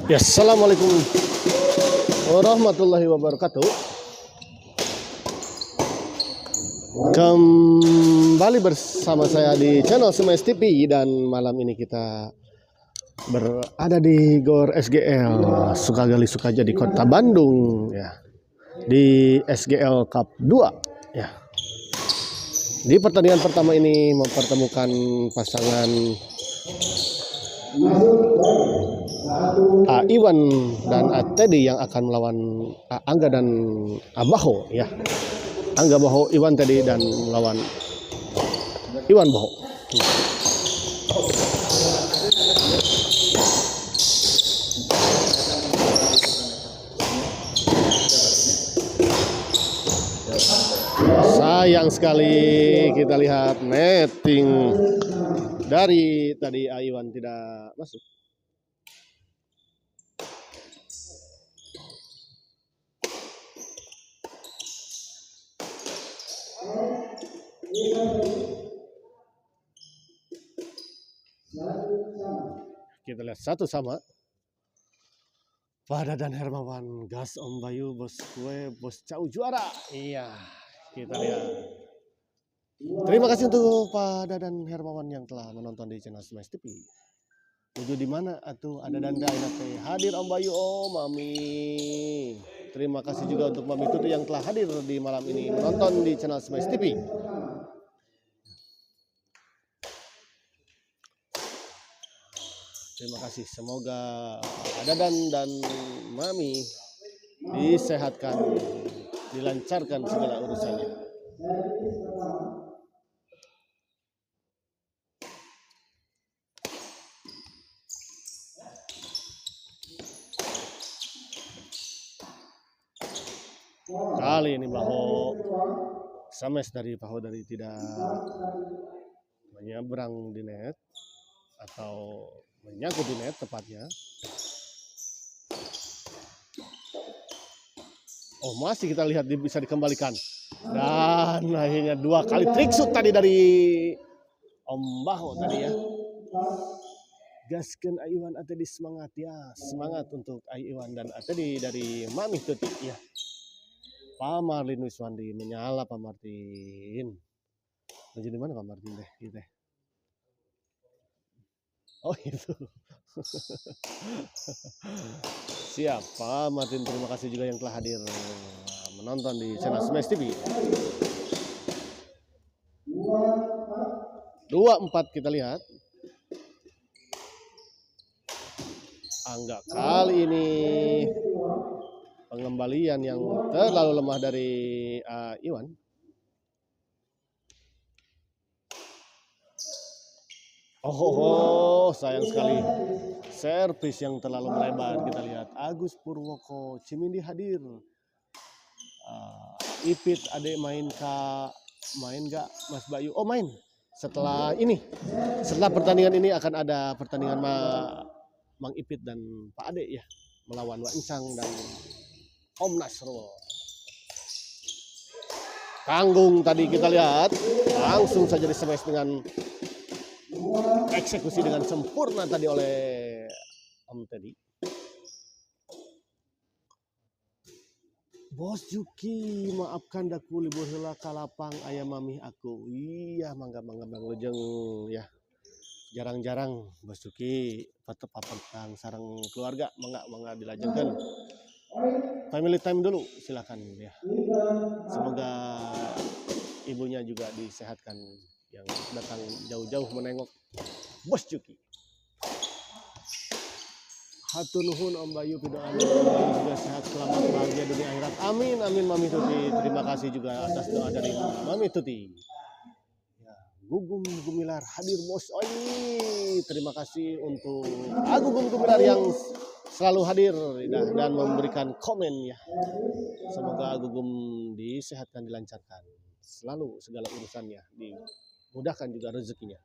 Ya, assalamualaikum warahmatullahi wabarakatuh. Kembali bersama saya di channel Smash TV, dan malam ini kita berada di Gor SGL Sukagali Sukaja di Kota Bandung ya. Di SGL Cup 2 ya. Di pertandingan pertama ini mempertemukan pasangan Iwan dan Teddy yang akan melawan Angga dan Baho ya. Angga Baho, Iwan Teddy, dan melawan Iwan Baho. Sayang sekali kita lihat netting dari tadi Iwan tidak masuk. Kita lihat 1-1. Pada dan Hermawan, gas Om Bayu, bos kue, bos Cau juara. Iya, kita lihat. Terima kasih untuk Pada dan Hermawan yang telah menonton di channel Smash TV. Tujuh di mana atuh ada Danda Inate hadir Om Bayu, oh Mami. Terima kasih juga untuk Mami Tuti yang telah hadir di malam ini menonton di channel Smash TV. Terima kasih, semoga Dadan dan Mami disehatkan, dilancarkan segala urusannya. Kali ini Baho Sames dari Baho dari tidak menyeberang di net atau menyangkut di net tepatnya. Oh, masih kita lihat bisa dikembalikan. Dan akhirnya 2 kali trick shoot tadi dari Om Baho tadi ya. Gaskeun Iwan Atedi, semangat ya. Semangat untuk Iwan dan Atedi dari Mami Tuti ya. Pak Marlin Wiswandi menyala Pak Martin. Jadi mana Pak Martin deh gitu. Oh itu. Siapa Martin, terima kasih juga yang telah hadir menonton di channel Smash TV. 2-4 kita lihat. Angga kali ini pengembalian yang terlalu lemah dari Iwan. Oh, sayang sekali. Servis yang terlalu melebar. Kita lihat Agus Purwoko, Cimindi hadir. Ipit adek main gak Mas Bayu? Oh main. Setelah ini, setelah pertandingan ini akan ada pertandingan Mang Ipit dan Pak Ade ya, melawan Wak Encang dan Om Nasrul. Tanggung tadi kita lihat, langsung saja di-smash dengan eksekusi dengan sempurna tadi oleh Om Teddy. Bos Juki, maafkan daku libur heula ka lapang aya Mami aku. Iya, mangga Bang Lujeng ya. Jarang-jarang Bos Juki patep-patep sareng keluarga, mangga dilajengkeun. Family time dulu silakan ya. Semoga ibunya juga disehatkan yang datang jauh-jauh menengok Bos Juki. Hatur nuhun Om Bayu, doanya juga sehat, selamat, bahagia dunia akhirat. Amin amin Mami Tuti. Terima kasih juga atas doa dari Mami Tuti. Ya, Gugum Gumilar hadir bos. Oh, terima kasih untuk Gugum Gumilar yang selalu hadir dan memberikan komen ya. Semoga Gugum disehatkan, dilancarkan selalu segala urusannya, dimudahkan juga rezekinya.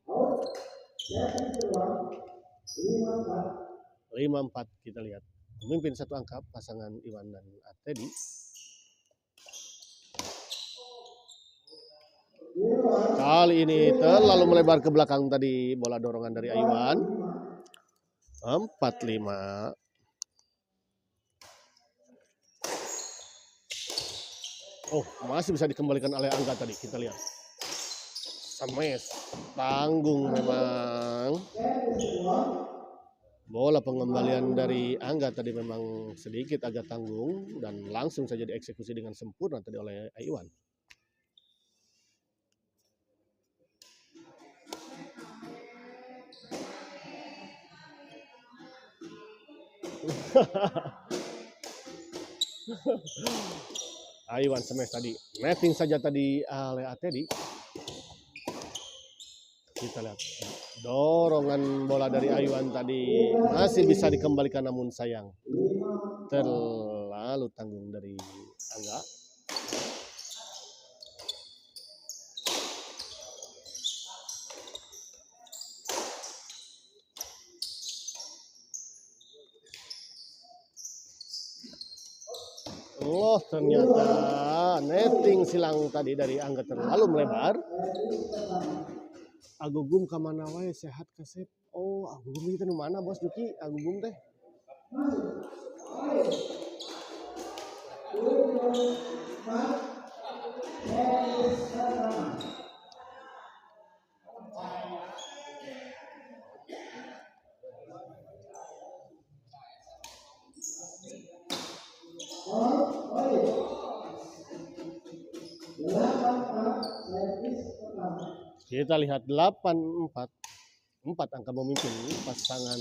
5-4 kita lihat. Memimpin 1 angka pasangan Iwan dan Teddy. Kali ini terlalu melebar ke belakang tadi bola dorongan dari Aiwan. 4-5. Oh, masih bisa dikembalikan oleh Angga tadi. Kita lihat. Smash. Tanggung memang. Bola pengembalian dari Angga tadi memang sedikit agak tanggung dan langsung saja dieksekusi dengan sempurna tadi oleh Aiwan. Aiwan smash tadi. Netting saja tadi oleh Atedi. Kita lihat. Dorongan bola dari Aiwan tadi masih bisa dikembalikan namun sayang. Terlalu tanggung dari Angga. Oh, ternyata netting silang tadi dari Angga terlalu melebar. Agugum kamana wae sehat kasep. Oh, Agugum itu di mana Bos Juki? Agugum teh. Kita lihat 8-4. 4 angka memimpin pasangan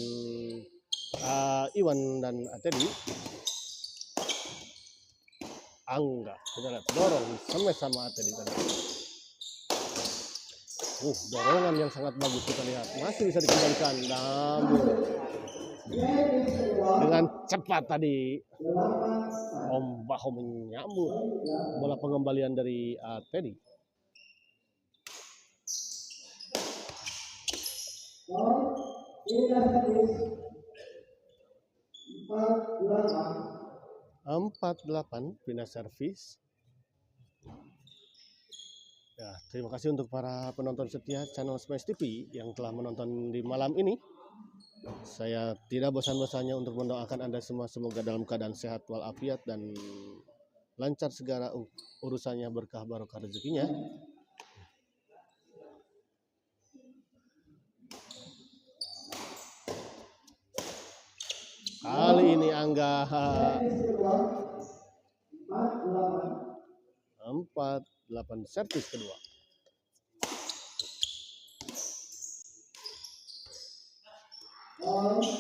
Iwan dan Atedi. Angga, kita lihat dorong sama Atedi tadi. Dorongan yang sangat bagus kita lihat. Masih bisa dikembalikan namun dengan cepat tadi Om Baho menyambut bola pengembalian dari Atedi. Empat 8 pindah servis. Ya, terima kasih untuk para penonton setia channel Smash TV yang telah menonton di malam ini. Saya tidak bosan-bosannya untuk mendoakan Anda semua semoga dalam keadaan sehat walafiat dan lancar segala urusannya, berkah barokah rezekinya. Kali ini Angga 4-8 servis kedua.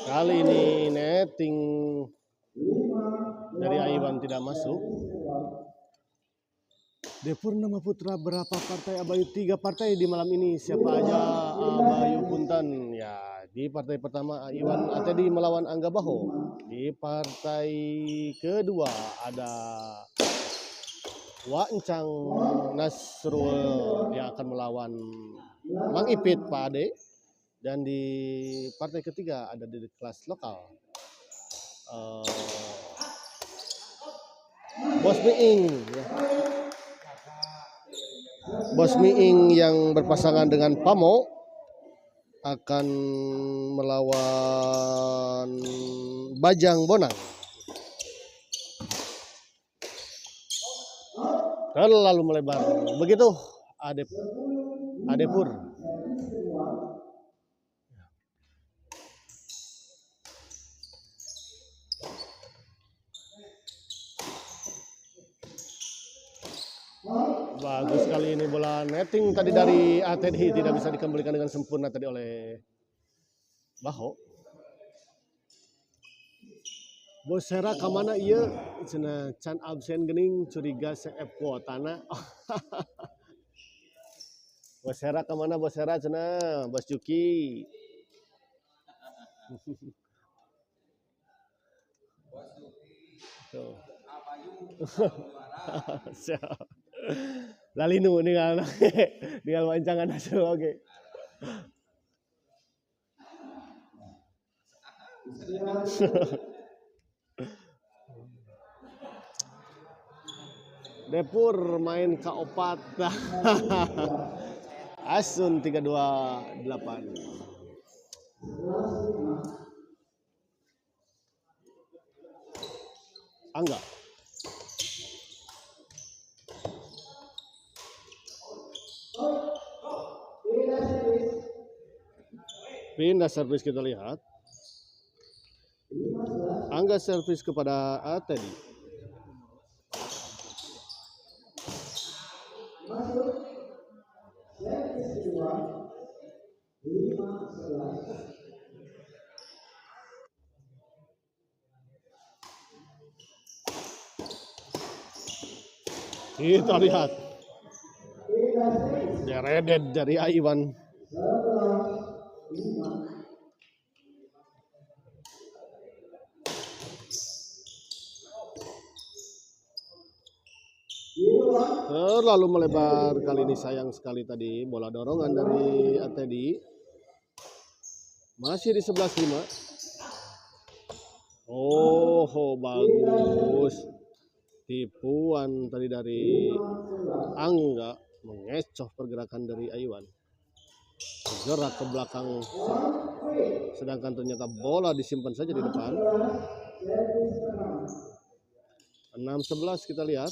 Kali ini netting dari Aiwan tidak masuk. Depurnama Putra berapa partai Abayu? 3 partai di malam ini. Siapa aja Abayu Punten? Ya, di partai pertama Iwan Atedi melawan Angga Baho. Di partai kedua ada Wancang Nasrul yang akan melawan Mang Ipit Pak Ade. Dan di partai ketiga ada di kelas lokal Bos Miing ya. Bos Miing yang berpasangan dengan Pamo akan melawan Bajang Bonang. Terlalu melebar. Begitu Adepur. Bagus sekali ini bola netting tadi dari Atedi tidak bisa dikembalikan dengan sempurna tadi oleh Baho. Bos Hera kamana iya cenah can absen gening curiga CF kuotana. Bos Hera kamana Bos Hera cenah Bos Juki. Tuh. Lalinu dengan wancangan hasil oke. Depur main K4. Asun 328. Angga. Pindah servis kita lihat. Angga servis kepada Atedi. Kita lihat deredet dari Aiwan. Terlalu melebar kali ini, sayang sekali tadi bola dorongan dari Atedi. Masih di 11-5. Oh, bagus. Tipuan tadi dari Angga, mengecoh pergerakan dari Aiwan. Gerak ke belakang, sedangkan ternyata bola disimpan saja di depan. 6-11 kita lihat.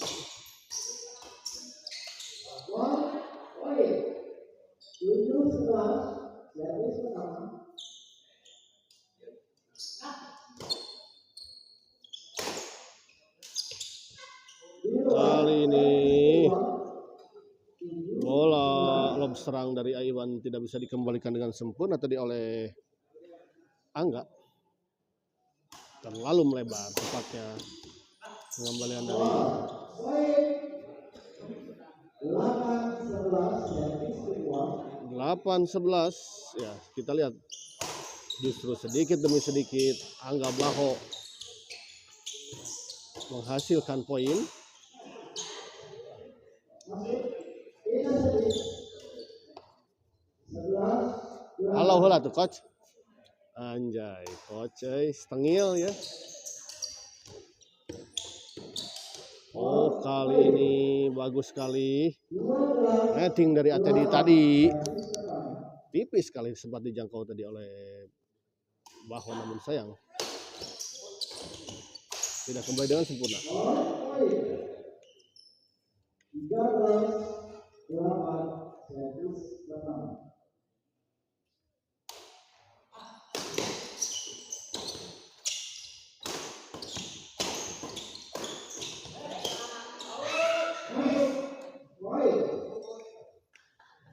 Kali ini bola lob serang dari Aiwan tidak bisa dikembalikan dengan sempurna tadi oleh Angga. Terlalu melebar tepatnya pengembalian dari 8-11. Ya, kita lihat justru sedikit demi sedikit Angga Blaho menghasilkan poin. Halo lah tuh coach. Anjay, coach setengil ya. Oh, kali ini bagus sekali. Netting dari Atedi tadi. Tipis sekali, sempat dijangkau tadi oleh Baho, namun sayang tidak kembali dengan sempurna.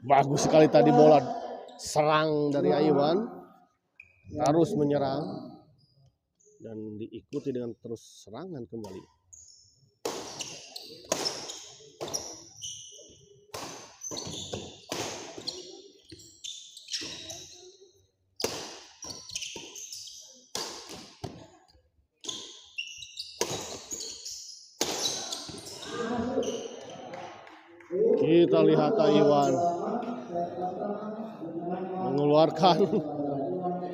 Bagus sekali tadi bola serang dari Aiwan, harus menyerang dan diikuti dengan terus serangan kembali. Kita lihat Aiwan mengeluarkan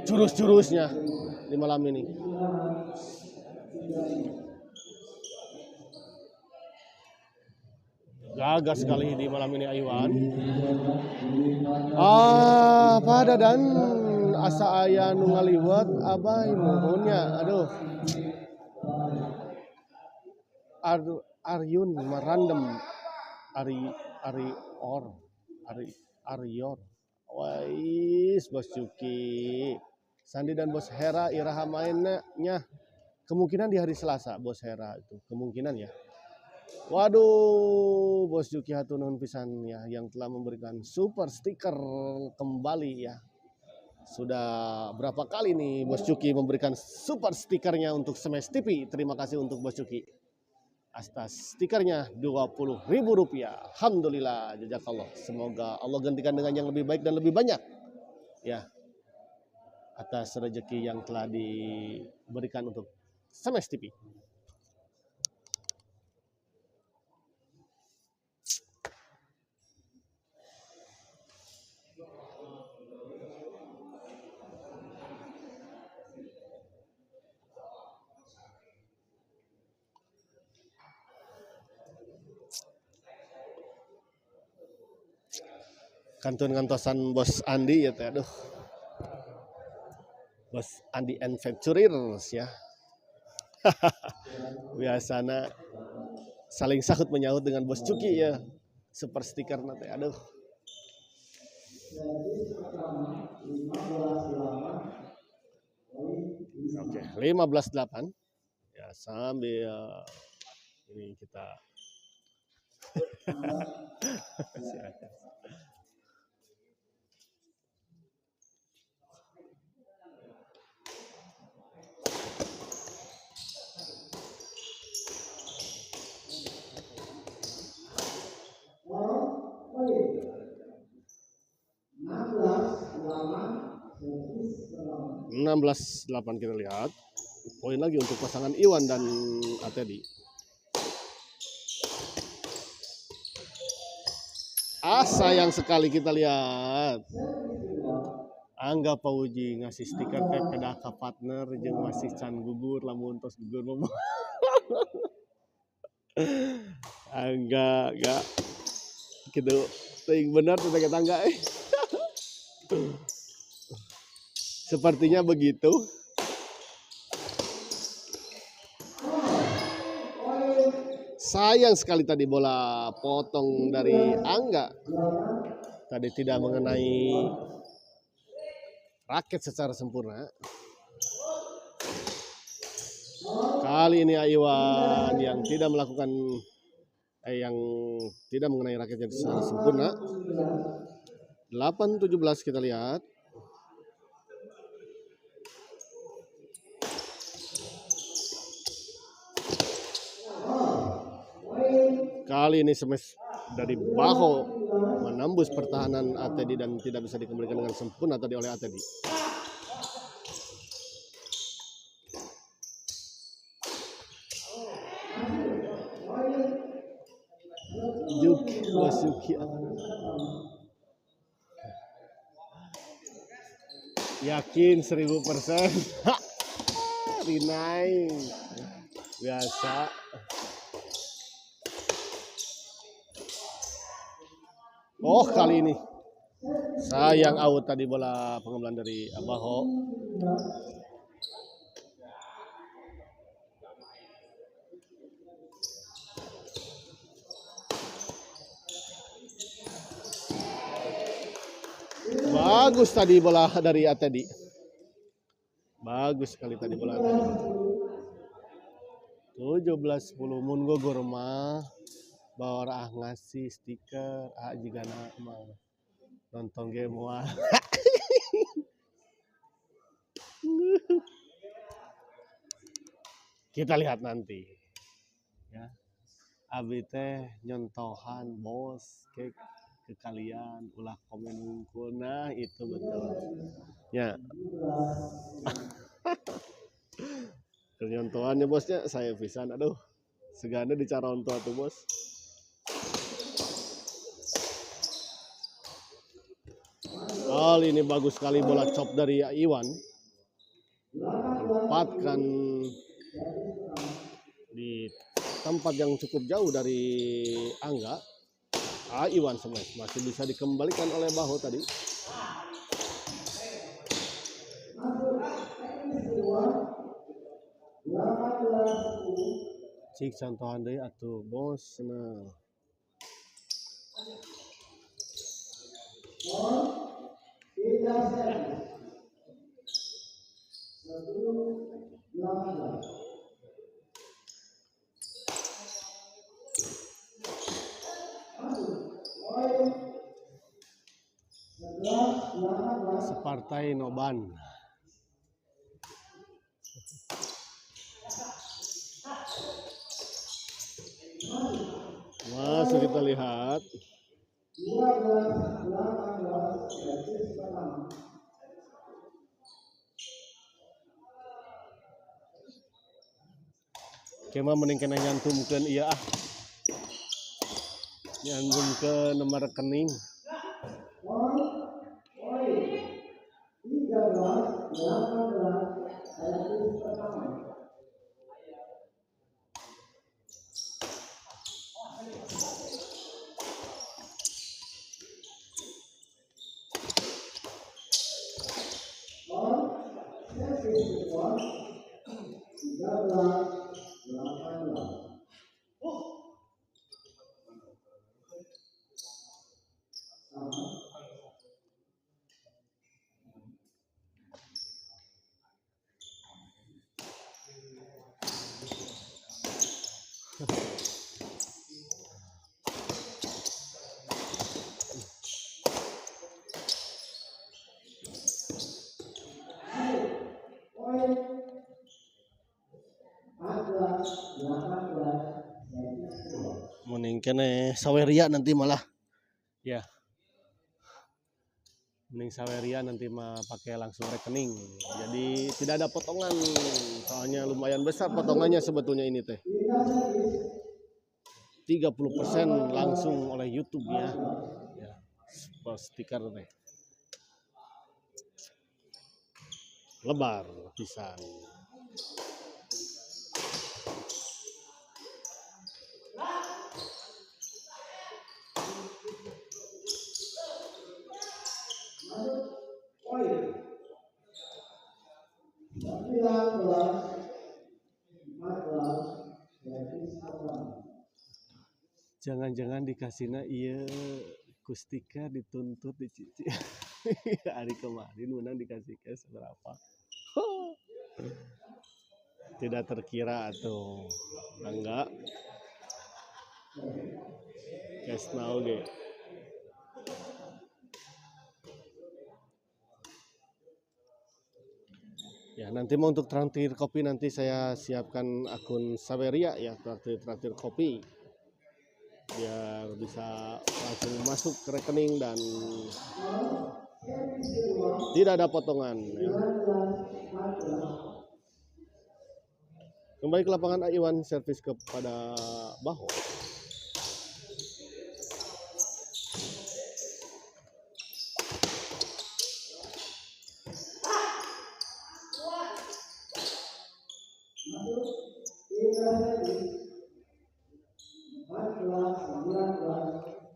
jurus-jurusnya di malam ini. Gagah sekali di malam ini Aiwan. Pada dan asa aya nu ngaliwat abai mohonnya. Aduh. Aryun merandem Arior. Wais Bos Cuki. Sandi dan Bos Hera iraha mainnya kemungkinan di hari Selasa, Bos Hera itu kemungkinan ya. Waduh, Bos Juki hatunun pisan ya yang telah memberikan super stiker kembali ya. Sudah berapa kali nih Bos Juki memberikan super stikernya untuk Smash TV. Terima kasih untuk Bos Juki atas stikernya Rp20.000. Alhamdulillah, jazakallah. Semoga Allah gantikan dengan yang lebih baik dan lebih banyak ya atas rezeki yang telah diberikan untuk Smash TV. Kantun ngantosan Bos Andi ya teh, aduh. Bos Andi Adventurers ya. Biasana saling sahut menyaut dengan Bos Cuki ya. Super stiker nanti, aduh. Oke, 15-8. Ya, sambil ini kita silakan. Enam belas 8 kita lihat. Poin lagi untuk pasangan Iwan dan Atedi. Sayang sekali kita lihat. Angga Pauji ngasih stiker teh pedaka partner jeung masih can gugur lamun tos gugur mah. Angga enggak gitu teuing bener teh tangga Sepertinya begitu. Sayang sekali tadi bola potong dari Angga. Tadi tidak mengenai raket secara sempurna. Kali ini Iwan yang tidak melakukan yang tidak mengenai raketnya secara sempurna. 8-17 kita lihat. Kali ini smash dari Baho menembus pertahanan Atedi dan tidak bisa dikembalikan dengan sempurna tadi oleh Atedi. Yuki yakin 1000%. Rinai biasa. Oh, kali ini sayang out tadi bola pengembangan dari Baho. Bagus tadi bola dari Atedi. Bagus sekali tadi bola Atedi. 17-10 mun gogor mah bawa ngasih stiker jika mah nonton game wah. Kita lihat nanti ya. Abi teh nyontohan bos ke kalian ulah komen wungkul. Nah itu betul ya. Nyontohannya bosnya saya pisan, aduh segana dicaronto tuh bos. Kali ini bagus sekali bola chop dari Iwan. Tempatkan di tempat yang cukup jauh dari Angga. Iwan smash masih bisa dikembalikan oleh Baho tadi. Cik contohan deui atuh bos. Nah. Separtai Noban. Masih kita lihat. Kema mending kena nyantumkeun ieu nyantum ke nomor rekening. Mending kene saweria nanti malah ya. Mending saweria nanti mah pakai langsung rekening. Jadi tidak ada potongan. Soalnya lumayan besar potongannya sebetulnya ini teh. 30% langsung oleh YouTube ya. Ya. Stiker teh. Lebar pisan. Jangan-jangan dikasihna iya Kustika dituntut dicici. Hari kemarin menang dikasih cash berapa? Tidak terkira atau enggak cash now ge. Ya nanti mau untuk traktir kopi nanti saya siapkan akun Saweria ya, traktir kopi biar bisa langsung masuk ke rekening dan tidak ada potongan ya. Kembali ke lapangan Iwan, servis kepada Baho.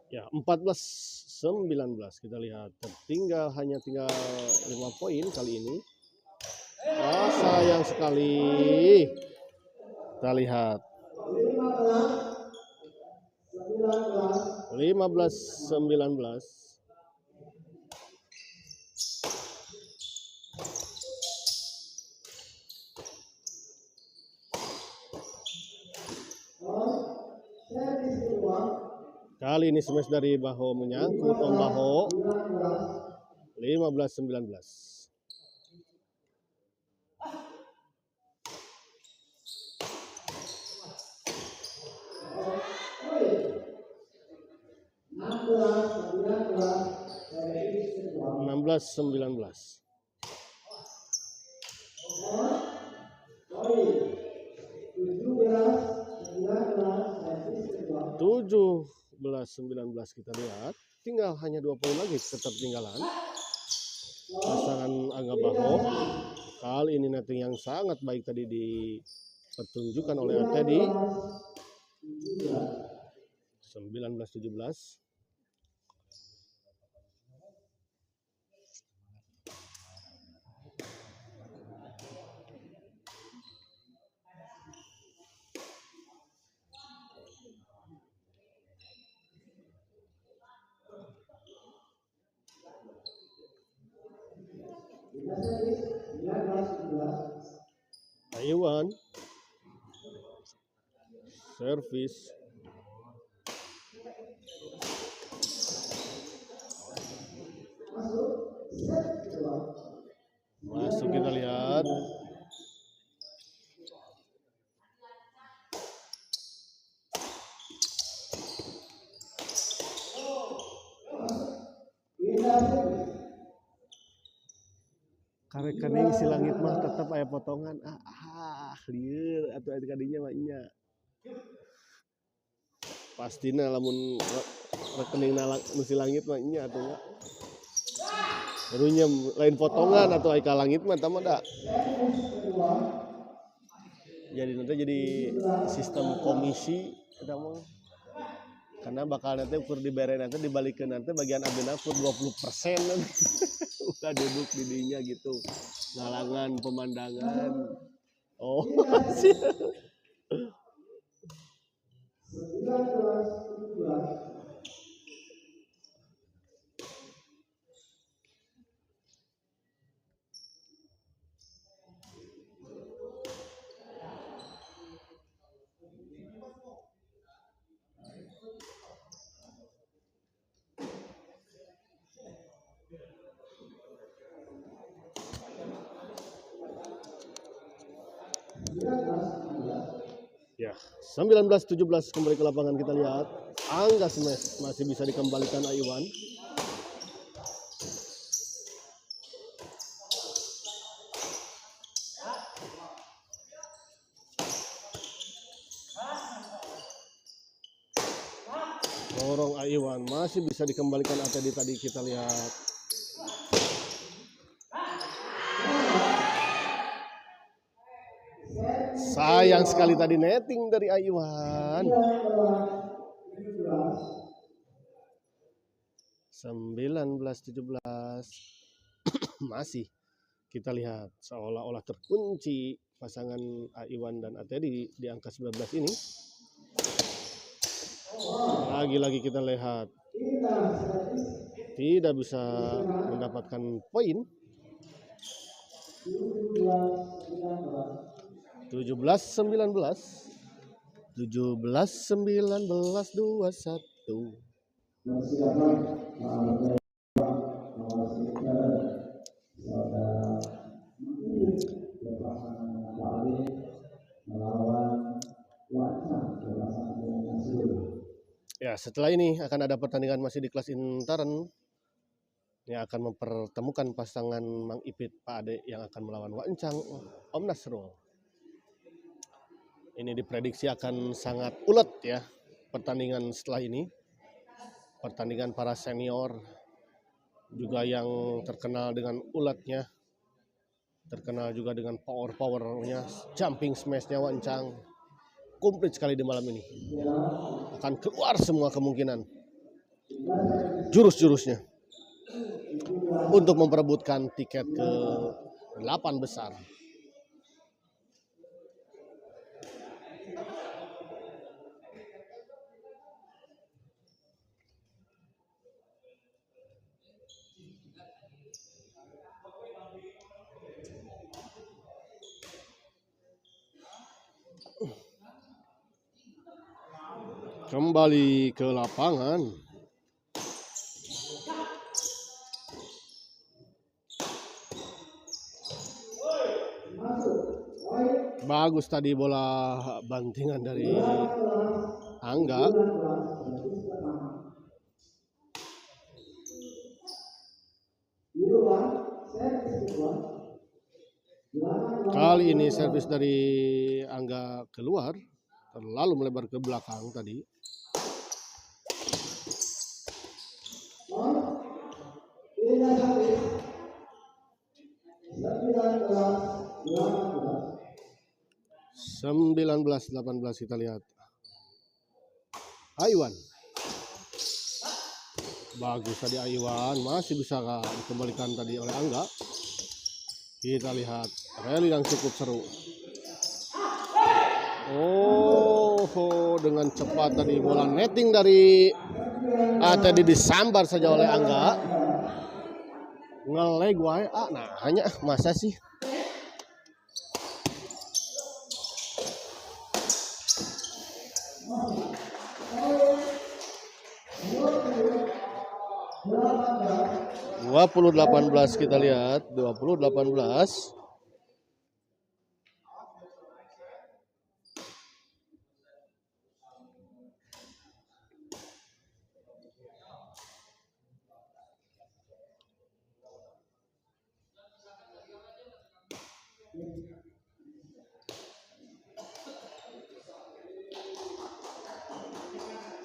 Ya 14-19 kita lihat hanya tinggal 5 poin kali ini. Oh, sayang sekali. Kita lihat 15-19. Kali ini smash dari Baho menyangkut Om Baho. 15-19. (16-19) 17-19 kita lihat tinggal hanya 2 poin lagi ketertinggalan pasangan Angga Baho. Kali ini netting yang sangat baik tadi dipertunjukkan oleh Teddy. 19-17. Iwan servis masuk, kita lihat rekening si langit mah tetap aya potongan lieur atuh kadinya mah nya pastina lamun rekening si langit mah nya atuh nya barunya lain potongan atau aya langit mah tah da jadi nanti jadi sistem komisi eta mah karena bakal nanti ukur dibere nanti dibalikin nanti bagian abina ukur 20% nanti. Udah duduk di dinya gitu ngalangan pemandangan. Oh siap. 19-17 kembali ke lapangan, kita lihat angka smash masih bisa dikembalikan Aiwan. Dorong Aiwan masih bisa dikembalikan tadi kita lihat. Sayang sekali tadi netting dari Aiwan. 19-17 masih kita lihat seolah-olah terkunci pasangan Aiwan dan Atedi di angka 19 ini. Lagi-lagi kita lihat tidak bisa mendapatkan poin. 17-19 21. Ya, setelah ini akan ada pertandingan masih di kelas intern yang akan mempertemukan pasangan Mang Ipit Pak Ade yang akan melawan Wancang Om Nasrul. Ini diprediksi akan sangat ulet ya pertandingan setelah ini. Pertandingan para senior juga yang terkenal dengan uletnya, terkenal juga dengan powernya, jumping smashnya Wancang. Komplit sekali di malam ini. Akan keluar semua kemungkinan jurus-jurusnya untuk memperebutkan tiket ke 8 besar. Kembali ke lapangan. Bagus tadi bola bantingan dari Angga. Kali ini servis dari Angga keluar, terlalu melebar ke belakang tadi. Sembilan 19-18 kita lihat. Aiwan. Bagus tadi Aiwan, masih bisa dikembalikan tadi oleh Angga. Kita lihat rally yang cukup seru. Oh, dengan cepat tadi bola netting dari tadi disambar saja oleh Angga. Ngeleg wae, nah hanya masa sih. Dua 20-18 kita lihat, 20-18.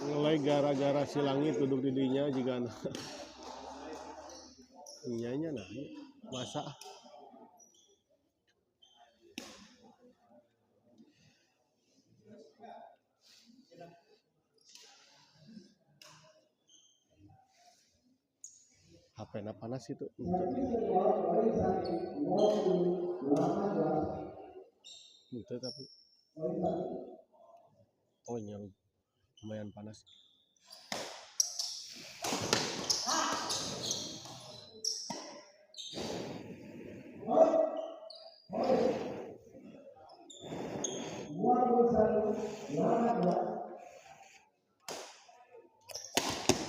Mulai gara-gara si langit duduk di dinya juga ianya nah masa HP-na panas itu itu tapi oh yang lumayan panas.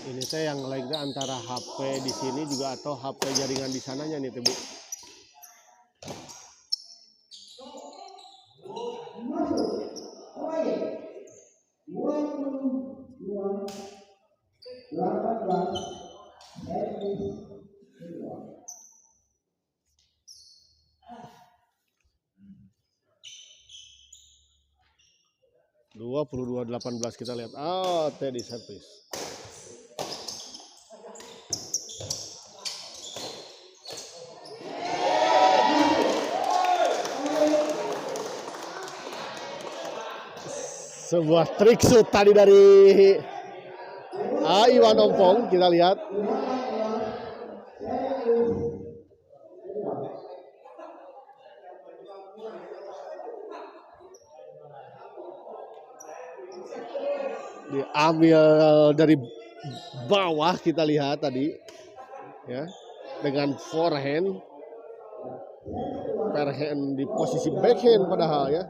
Ini teh yang like antara HP di sini juga atau HP jaringan di sananya nih Bu. (22-18) kita lihat. Teddy service. Sebuah trik shoot tadi dari Iwan Ompong, kita lihat. Diambil dari bawah, kita lihat tadi ya, dengan forehand di posisi backhand padahal ya.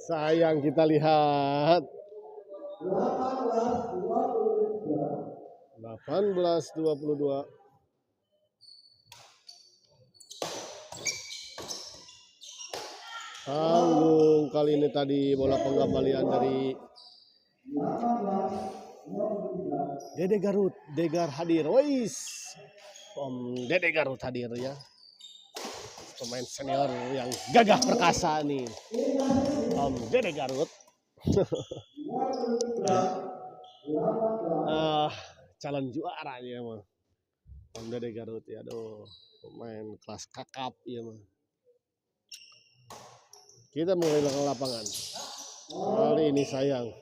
Sayang, kita lihat 18-22. Tanggung kali ini tadi bola pengembalian dari Dede Garut. Degar hadir. Wais, Om Dede Garut hadir ya. Pemain senior yang gagah perkasa nih, Om Dede Garut. Calon juara ya mah, Om Dede Garut ya. Aduh, pemain kelas kakap ya mah. Kita mulai ke lapangan. Kali ini sayang,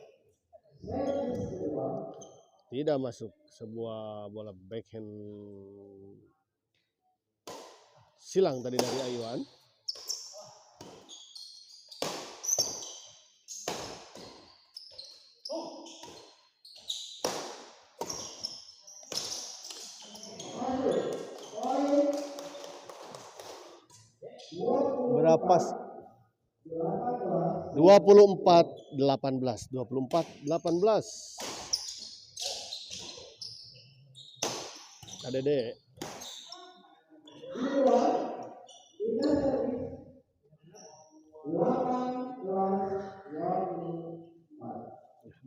tidak masuk sebuah bola backhand silang tadi dari Iwan. Berapa? 24-18. 24-18. Dede.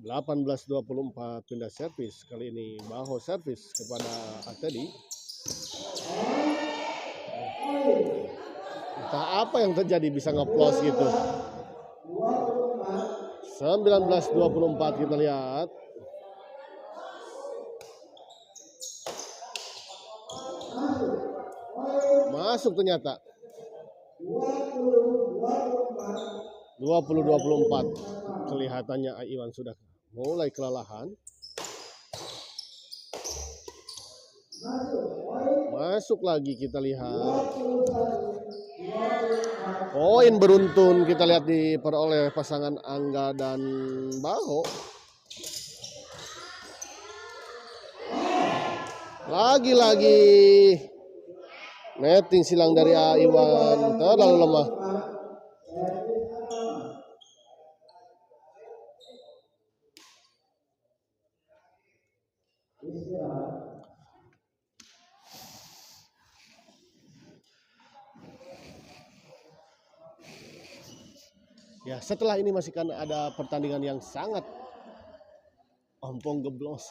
18-24 pindah servis. Kali ini Baho servis kepada Teddy. Entah apa yang terjadi bisa ngeplos gitu. 19-24 kita lihat. Masuk ternyata. 20-24. Kelihatannya Iwan sudah mulai kelelahan. Masuk lagi, kita lihat. Poin beruntun kita lihat diperoleh pasangan Angga dan Baho. Lagi-lagi netting silang dari Iwan terlalu lemah. Ya, setelah ini masih kan ada pertandingan yang sangat ompong geblos.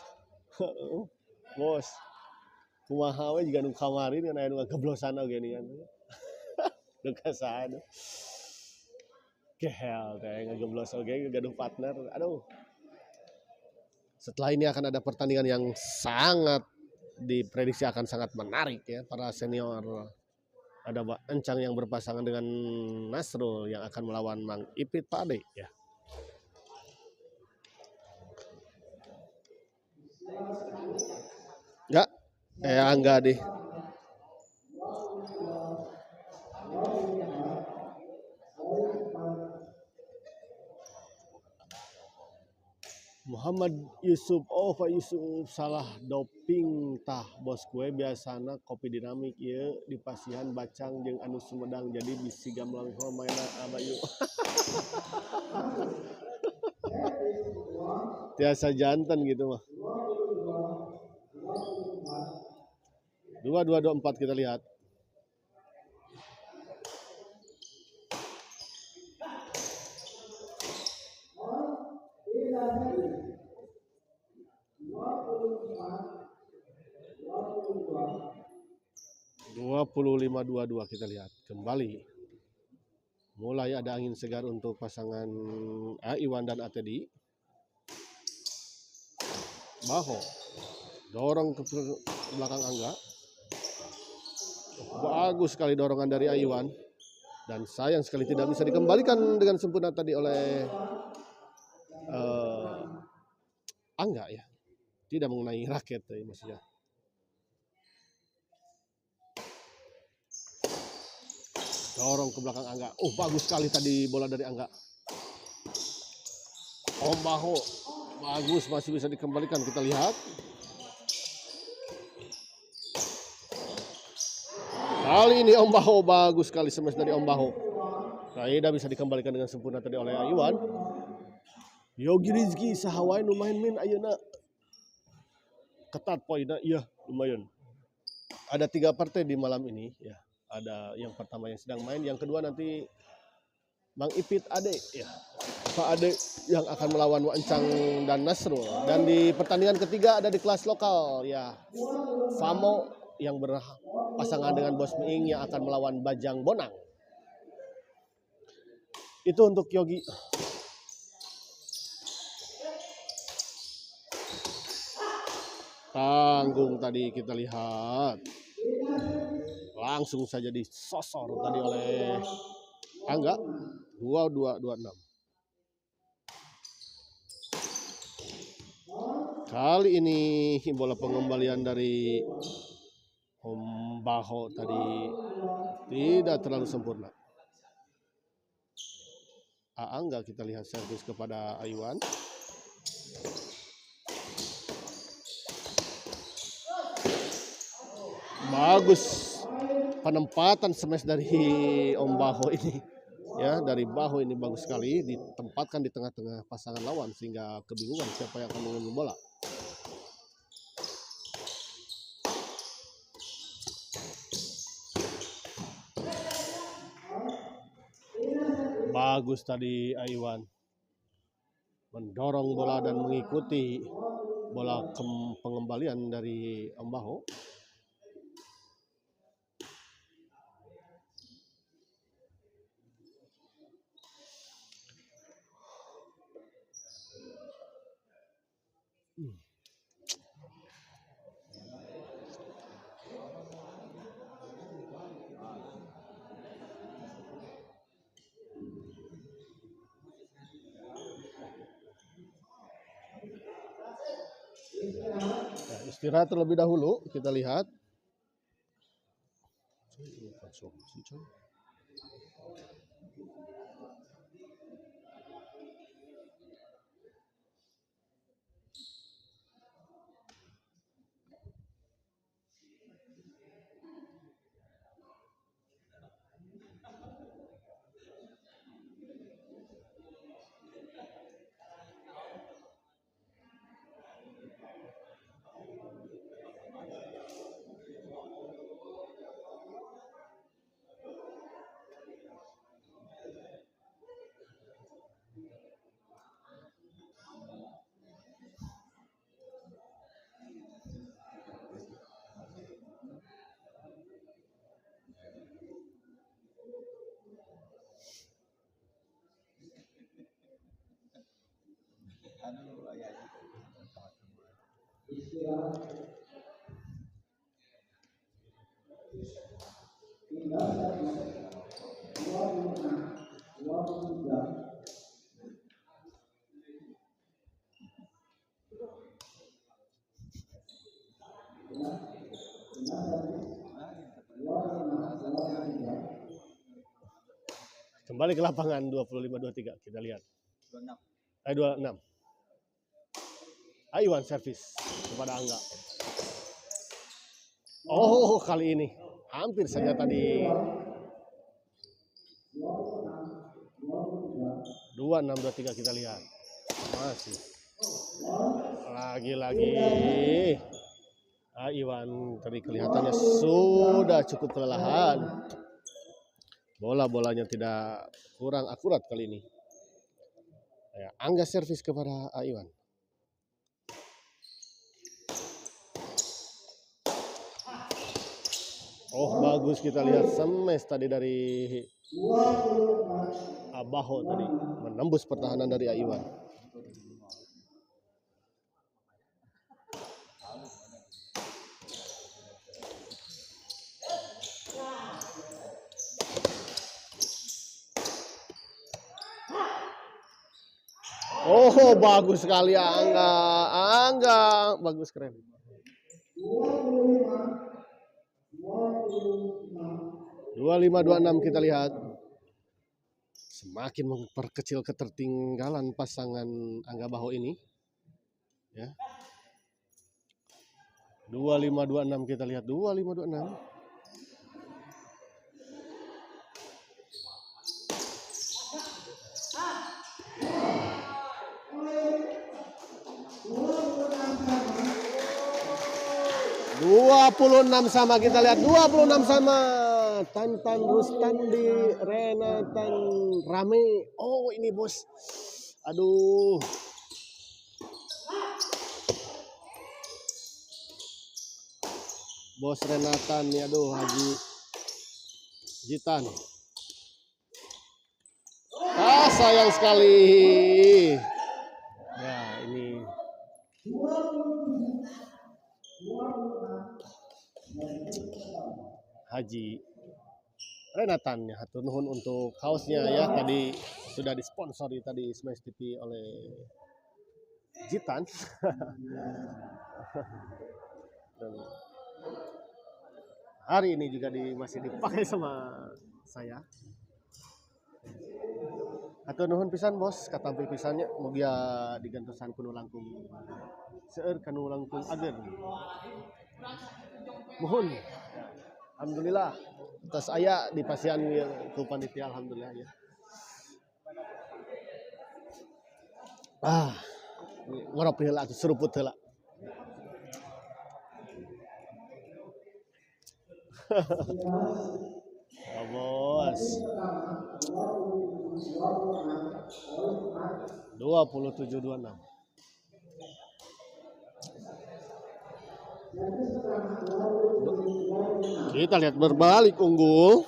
Bos, kumaha we juga nu kamarin kan aya nu geblosan oge nih kan. Duka sana. Gehel teh ngegeblos oge gaduh partner. Aduh. Setelah ini akan ada pertandingan yang sangat diprediksi akan sangat menarik ya, para senior. Ada Mbak Encang yang berpasangan dengan Nasrul yang akan melawan Mang Ipit Pade ya. Enggak deh. Muhammad Yusuf, oh Pak Yusuf salah doping tah bos kue biasana kopi dinamik ya di pasihan bacang jeung anu Sumedang jadi bisi gamlang mainan abayu. Tiasa jantan gitu mah. 2224 kita lihat. Dua 25-22 kita lihat kembali. Mulai ada angin segar untuk pasangan Iwan dan Atedi. Baho dorong ke belakang Angga. Bagus sekali dorongan dari Iwan. Dan sayang sekali tidak bisa dikembalikan dengan sempurna tadi oleh Angga ya. Tidak mengenai raket maksudnya. Dorong ke belakang Angga. Oh bagus sekali tadi bola dari Angga. Om Baho bagus, masih bisa dikembalikan, kita lihat. Kali ini Om Baho bagus sekali smash dari Om Baho. Tidak bisa dikembalikan dengan sempurna tadi oleh Iwan. Yogi Rizky sahawai lumayan main ayeuna. Ketat poinnya, iya lumayan. Ada 3 partai di malam ini ya. Ada yang pertama yang sedang main, yang kedua nanti Bang Ipit Ade ya. Pak Ade yang akan melawan Wancang dan Nasrul. Dan di pertandingan ketiga ada di kelas lokal ya. Famo yang berpasangan dengan Bos Miing yang akan melawan Bajang Bonang. Itu untuk Yogi. Tanggung tadi kita lihat. Langsung saja disosor tadi oleh Angga. 2226. Kali ini bola pengembalian dari Om Baho tadi tidak terlalu sempurna. Angga kita lihat servis kepada Iwan. Bagus penempatan smash dari Om Baho ini. Ya, dari Baho ini bagus sekali ditempatkan di tengah-tengah pasangan lawan sehingga kebingungan siapa yang akan mengambil bola. Bagus tadi Iwan mendorong bola dan mengikuti bola pengembalian dari Om Baho. Nah, istirahat terlebih dahulu, kita lihat. Kembali ke lapangan 25-23 kita lihat. 26. Aiwan servis kepada Angga. Oh, kali ini hampir saja tadi 2623 kita lihat. Masih. Lagi-lagi Aiwan tadi kelihatannya sudah cukup kelelahan. Bola-bolanya tidak kurang akurat kali ini. Ya, Angga servis kepada Aiwan. Oh, bagus kita lihat smash tadi dari Abaho tadi menembus pertahanan dari Aiwan. Oh, bagus sekali Angga. Angga bagus, keren. 2526 kita lihat. Semakin memperkecil ketertinggalan pasangan Angga Baho ini. Ya. 2526 kita lihat, 2526. Sama kita lihat 26 sama. Tantan Rustandi, Renatan Rame. Oh, ini bos. Aduh. Bos Renatan ya, aduh, Haji Jitan. Sayang sekali. Ya, ini Haji Renatan ya, hatur nuhun untuk kaosnya ya, tadi sudah disponsori tadi Smash TV oleh Jitan. Dan hari ini juga masih dipakai sama saya. Hatur nuhun pisan bos, katampi pisannya mugia digantosan kuno langkung seueur kanu langkung agen. Mohon. Alhamdulillah atas aya di pasian ku panitia, alhamdulillah ya. Ngorop heula atuh, seruput heula. Oh, bos. 2726. Kita lihat berbalik unggul.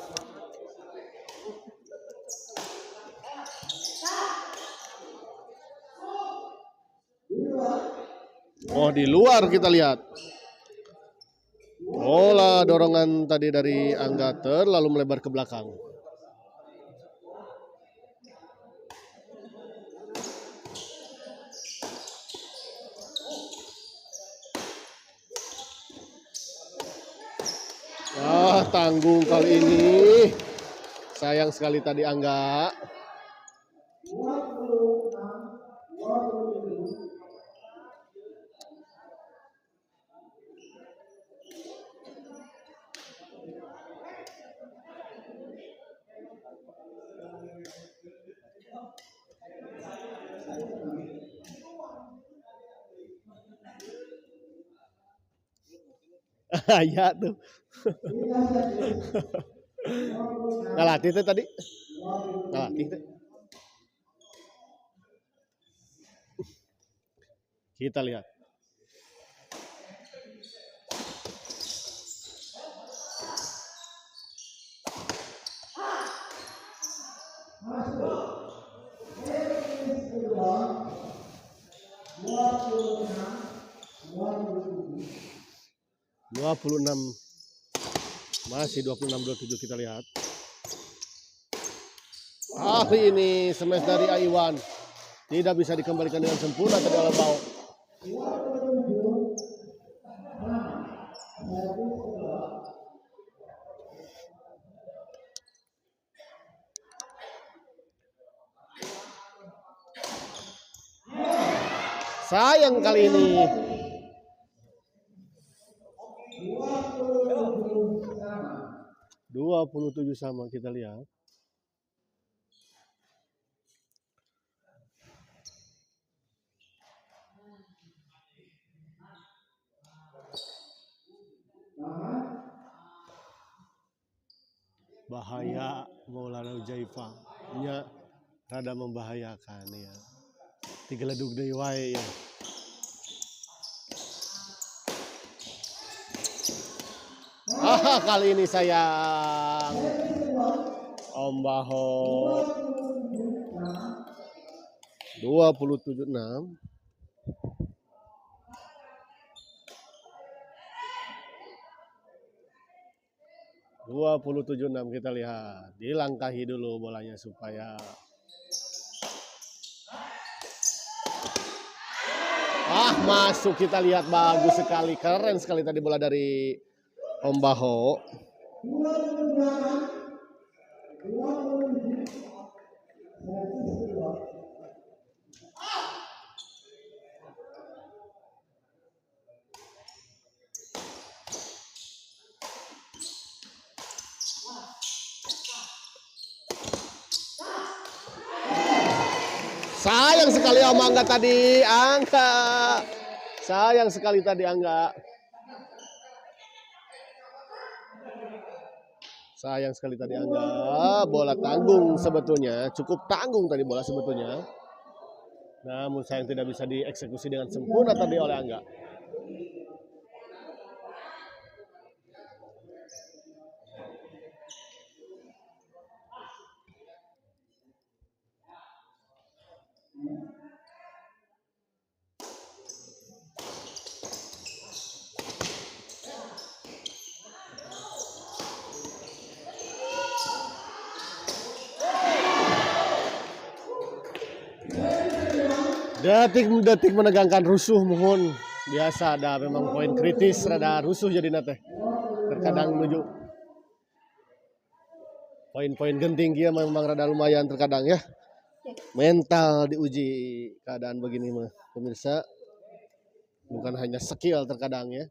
Oh, di luar kita lihat. Bola dorongan tadi dari Angga terlalu melebar ke belakang. Tanggung kali ini. Sayang sekali tadi Angga. Ya tuh. Ngalatih tuh tadi. Ngalatih tuh. Kita lihat. Masih 26-27 kita lihat. Ini smash dari Aiwan tidak bisa dikembalikan dengan sempurna tadi oleh Bao. Sayang kali ini. Dua 27 sama kita lihat. Bahaya Maulana Ujaifah nya rada membahayakan ya. Tigeledug deui wae ya. Kali ini sayang. Om Baho 27-6. Dua 27-6 kita lihat. Dilangkahi dulu bolanya supaya masuk, kita lihat bagus sekali, keren sekali tadi bola dari Om Baho. Sayang sekali Om Angga tadi, Angga. Sayang sekali tadi Angga. Sayang sekali tadi Angga. Bola tanggung sebetulnya, cukup tanggung tadi bola sebetulnya. Namun sayang tidak bisa dieksekusi dengan sempurna tadi oleh Angga. Detik menegangkan rusuh mohon. Biasa ada memang poin kritis rada rusuh jadi nate. Terkadang menuju poin-poin genting dia memang rada lumayan terkadang ya. Mental diuji keadaan begini mah pemirsa. Bukan hanya skill terkadang ya.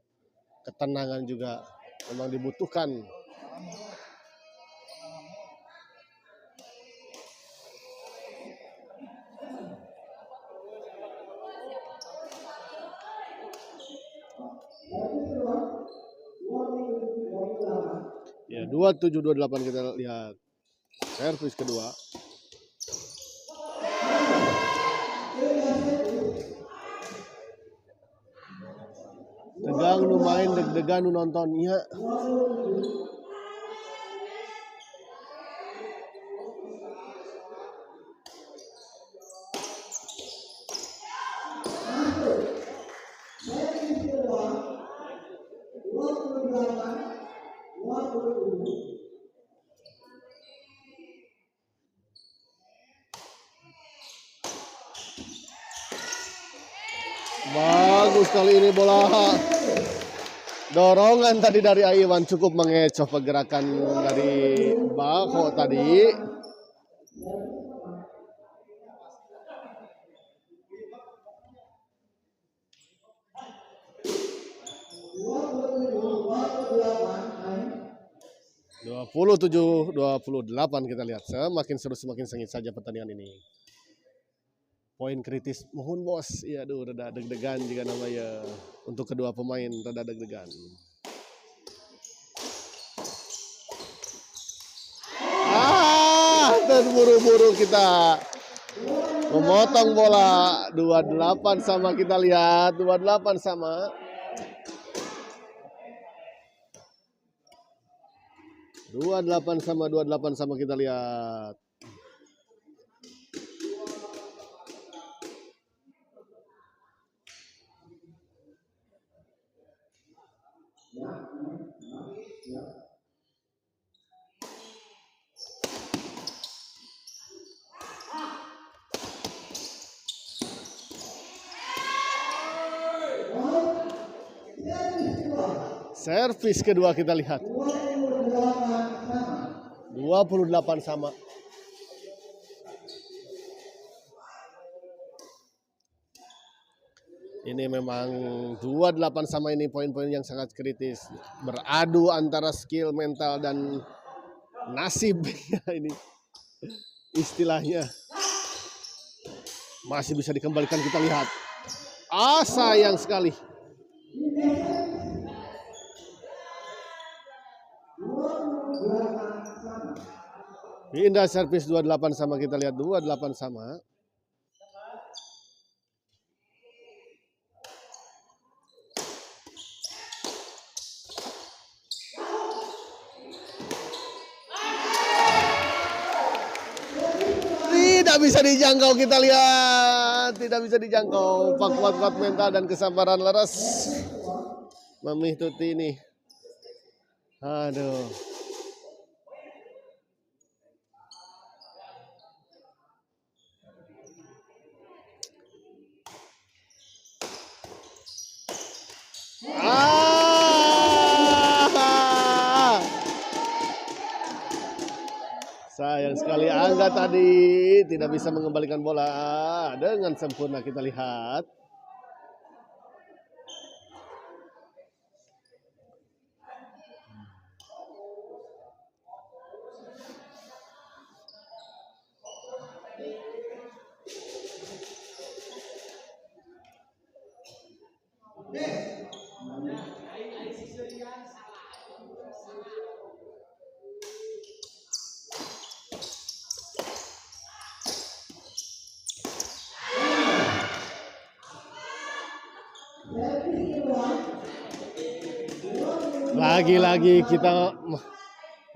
Ketenangan juga memang dibutuhkan. Ya, 27-28 kita lihat. Servis kedua. Tegang nu main, deg-degan nu nonton ya. Bagus kali ini bola. Dorongan tadi dari Aiwan cukup mengecoh pergerakan dari Baho tadi. (27-28) kita lihat. Semakin seru, semakin sengit saja pertandingan ini. Poin kritis mohon bos. Ya aduh rada deg-degan juga namanya untuk kedua pemain, rada deg-degan. Terburu-buru kita memotong bola. 28 sama kita lihat. 28 sama. 28 sama kita lihat. Servis kedua kita lihat. 28 sama. Ini memang 28 sama, ini poin-poin yang sangat kritis. Beradu antara skill, mental, dan nasib. Ini istilahnya. Masih bisa dikembalikan, kita lihat. Sayang sekali. Pindah servis 28 sama, kita lihat 28 sama. Tidak bisa dijangkau, kita lihat. Tidak bisa dijangkau. Pak kuat mental dan kesabaran leres. Mami Tuti ini. Aduh. Sayang sekali, Angga tadi tidak bisa mengembalikan bola dengan sempurna, kita lihat. Lagi-lagi kita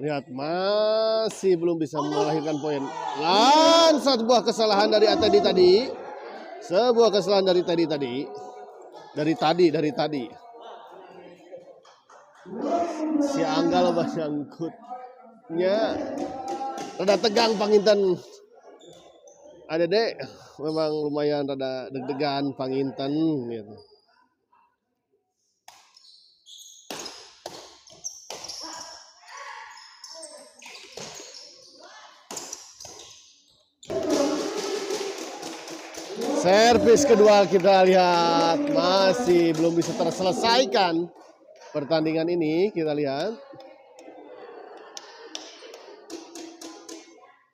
lihat masih belum bisa melahirkan poin. Dan sebuah kesalahan dari Teddy tadi. Sebuah kesalahan dari Teddy tadi. Dari tadi. Si Angga lebah nyangkutnya. Rada tegang Panginten. Ada dek, memang lumayan rada deg-degan Panginten gitu. Servis kedua kita lihat masih belum bisa terselesaikan pertandingan ini, kita lihat.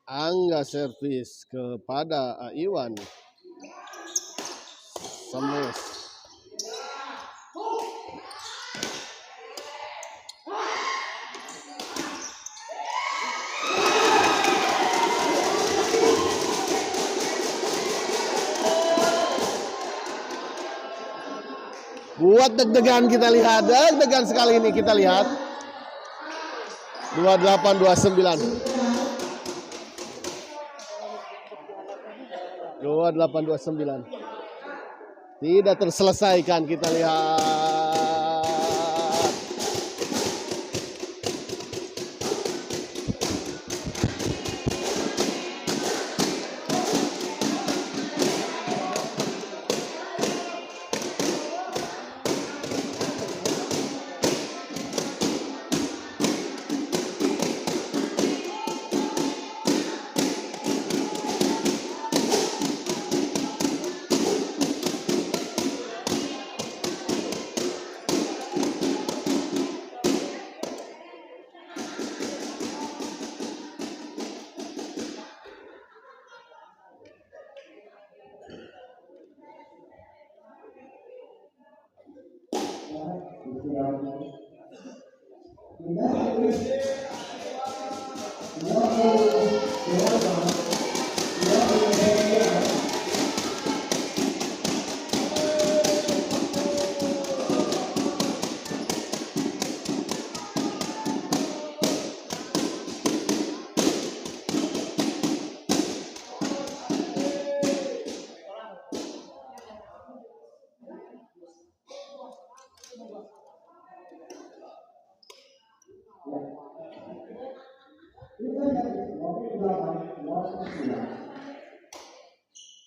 Angga servis kepada Iwan. Semes. Buat deg-degan, kita lihat, deg-degan sekali ini kita lihat. 28-29. 28-29. Tidak terselesaikan, kita lihat.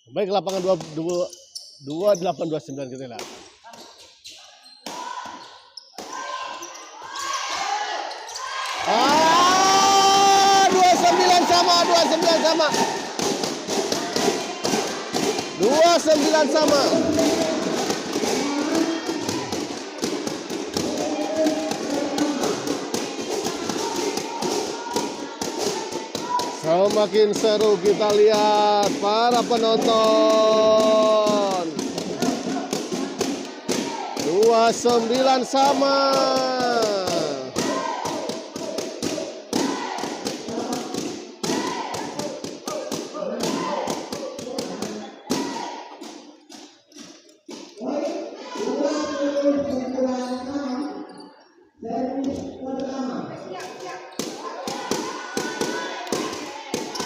Baik, lapangan 28-29 kita lihat. Ah, 29 sama. 29 sama. Semakin seru kita lihat para penonton. 29 sama.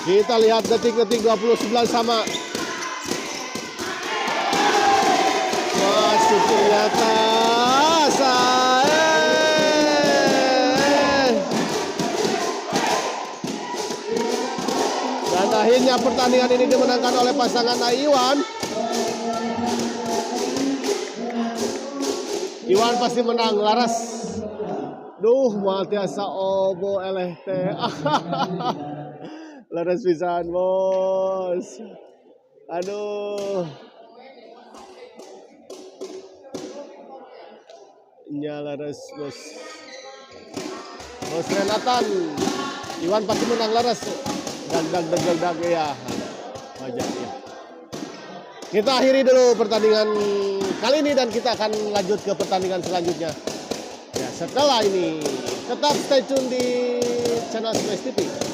Kita lihat detik-detik 29 sama. Masuk ternyata. Dan akhirnya pertandingan ini dimenangkan oleh pasangan Iwan. Iwan pasti menang, laras. Duh, matiasa obo eleh teh. Laras pisan, bos. Aduh. Laras, bos. Bos Renatan. Iwan pasti menang, laras. Dag ya. Wajar ya. Kita akhiri dulu pertandingan kali ini dan kita akan lanjut ke pertandingan selanjutnya. Ya, setelah ini tetap stay tune di channel Smash TV.